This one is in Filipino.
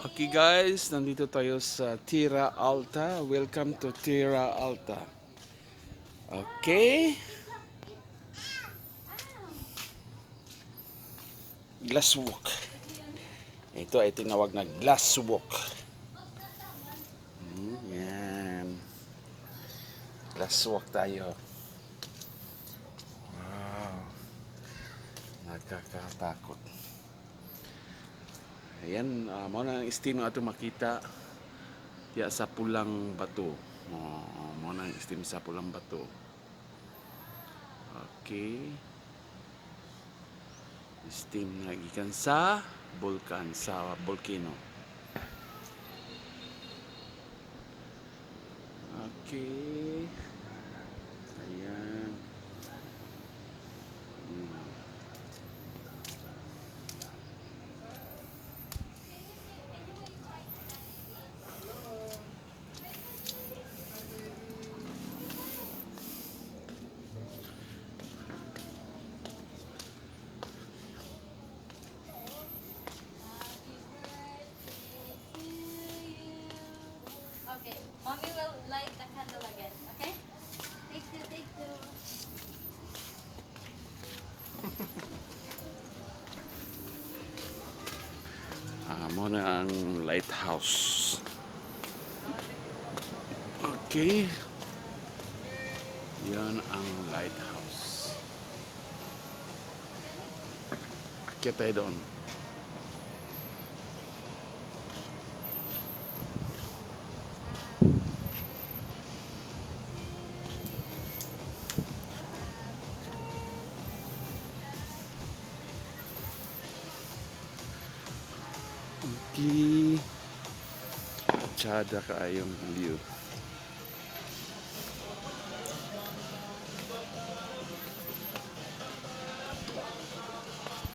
Okay guys, nandito tayo sa Tierra Alta. Welcome to Tierra Alta. Okay. Glass walk. Ito ay tinawag na glass walk. Yan. Glass walk tayo. Wow. Nakakatakot. Ayan, mo na ang estimo ato makita ya sa pulang bato. Mo na ang estimo sa pulang bato. Okay. Steam na gikan sa bulkan, sa volcano. Okay. Ayan. Okay, mommy will light the candle again, okay? Take two, take two. Mo na ang lighthouse. Okay. Yan ang lighthouse. Akyat tayo doon. Okay. Tsada kaayong view.